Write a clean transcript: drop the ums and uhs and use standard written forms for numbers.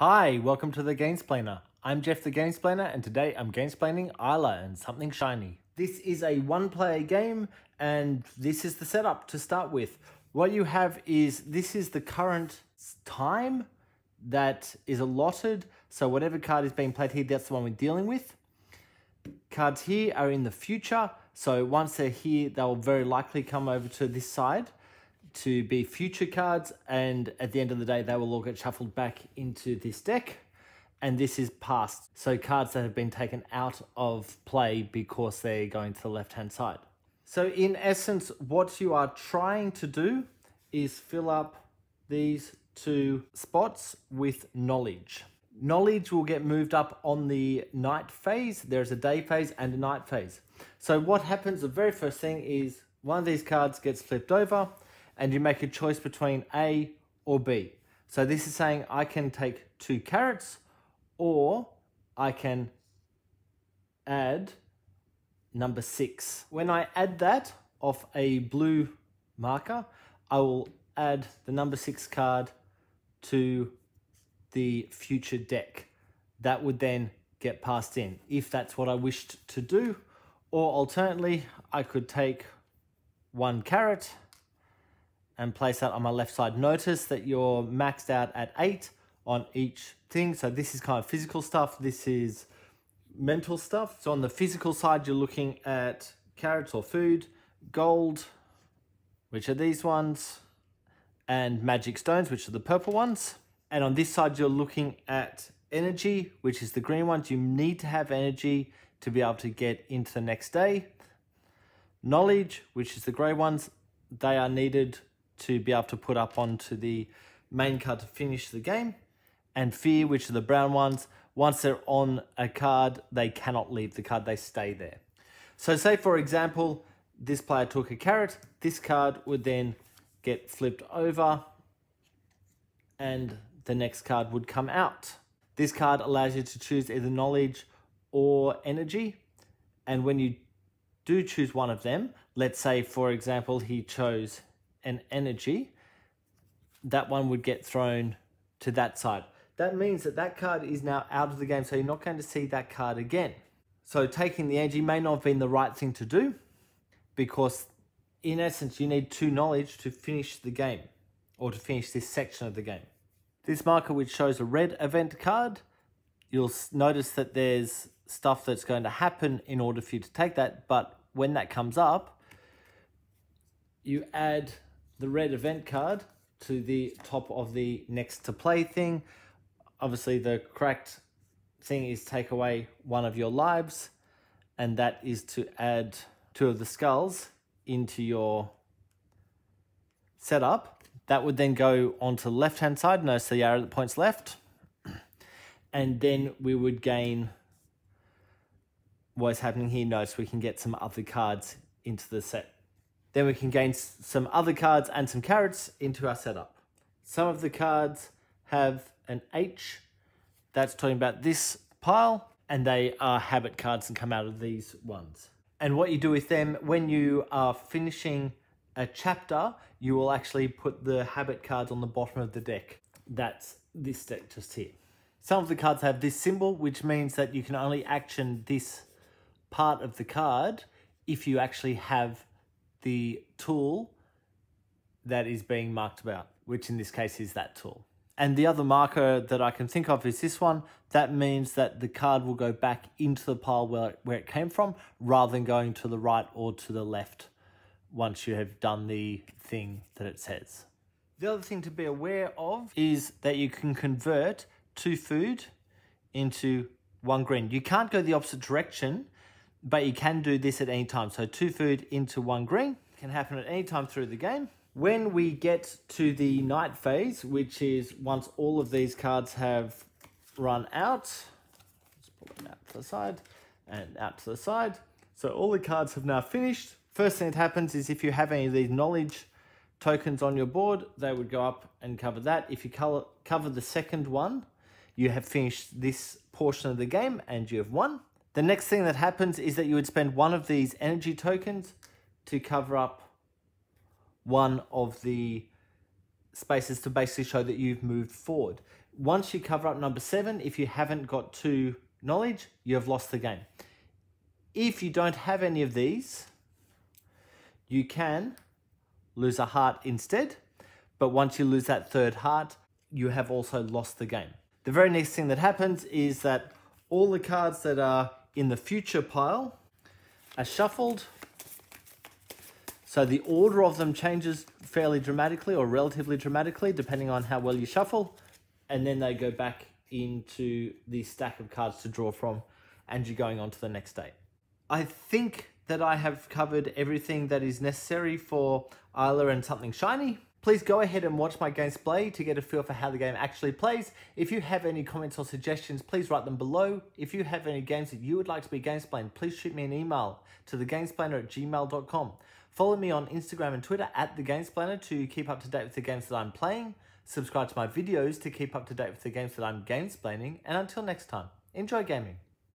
Hi, welcome to the Gamesplainer. I'm Jeff the Gamesplainer, and today I'm gamesplaining Eila and Something Shiny. This is a one-player game, and this is the setup to start with. What you have is, this is the current time that is allotted, so whatever card is being played here, that's the one we're dealing with. Cards here are in the future, so once they're here, they'll very likely come over to this side to be future cards, and at the end of the day they will all get shuffled back into this deck, and this is past, so cards that have been taken out of play because they're going to the left hand side. So in essence, what you are trying to do is fill up these two spots with knowledge. Knowledge will get moved up on the night phase. There's a day phase and a night phase. So what happens, the very first thing is one of these cards gets flipped over, and you make a choice between A or B. So this is saying I can take 2 carrots, or I can add number 6. When I add that off a blue marker, I will add the number 6 card to the future deck. That would then get passed in, if that's what I wished to do. Or alternately, I could take 1 carrot and place that on my left side. Notice that you're maxed out at 8 on each thing. So this is kind of physical stuff. This is mental stuff. So on the physical side, you're looking at carrots or food, gold, which are these ones, and magic stones, which are the purple ones. And on this side, you're looking at energy, which is the green ones. You need to have energy to be able to get into the next day. Knowledge, which is the grey ones, they are needed to be able to put up onto the main card to finish the game. And fear, which are the brown ones, once they're on a card, they cannot leave the card, they stay there. So say for example, this player took a carrot, this card would then get flipped over and the next card would come out. This card allows you to choose either knowledge or energy. And when you do choose one of them, let's say for example, he chose an energy, that one would get thrown to that side. That means that that card is now out of the game, so you're not going to see that card again. So taking the energy may not have been the right thing to do, because in essence you need 2 knowledge to finish the game, or to finish this section of the game. This marker, which shows a red event card, you'll notice that there's stuff that's going to happen in order for you to take that, but when that comes up, you add the red event card to the top of the next to play thing. Obviously the correct thing is take away 1 of your lives, and that is to add 2 of the skulls into your setup. That would then go onto the left hand side, notice the arrow that points left, and then we would gain what's happening here. Notice we can get some other cards into the set. Then we can gain some other cards and some carrots into our setup. Some of the cards have an H, that's talking about this pile, and they are habit cards and come out of these ones. And what you do with them, when you are finishing a chapter, you will actually put the habit cards on the bottom of the deck. That's this deck just here. Some of the cards have this symbol, which means that you can only action this part of the card if you actually have the tool that is being marked about, which in this case is that tool. And the other marker that I can think of is this one. That means that the card will go back into the pile where it came from, rather than going to the right or to the left once you have done the thing that it says. The other thing to be aware of is that you can convert 2 food into 1 green. You can't go the opposite direction, but you can do this at any time. So 2 food into 1 green can happen at any time through the game. When we get to the night phase, which is once all of these cards have run out, let's pull them out to the side and out to the side. So all the cards have now finished. First thing that happens is if you have any of these knowledge tokens on your board, they would go up and cover that. If you cover the second one, you have finished this portion of the game and you have won. The next thing that happens is that you would spend 1 of these energy tokens to cover up 1 of the spaces to basically show that you've moved forward. Once you cover up number 7, if you haven't got 2 knowledge, you have lost the game. If you don't have any of these, you can lose a heart instead. But once you lose that 3rd heart, you have also lost the game. The very next thing that happens is that all the cards that are in the future pile are shuffled. So the order of them changes fairly dramatically or relatively dramatically depending on how well you shuffle. And then they go back into the stack of cards to draw from, and you're going on to the next day. I think that I have covered everything that is necessary for Eila and Something Shiny. Please go ahead and watch my gameplay to get a feel for how the game actually plays. If you have any comments or suggestions, please write them below. If you have any games that you would like to be gamesplained, please shoot me an email to thegamesplainer@gmail.com. Follow me on Instagram and Twitter @thegamesplainer to keep up to date with the games that I'm playing. Subscribe to my videos to keep up to date with the games that I'm gamesplaining. And until next time, enjoy gaming.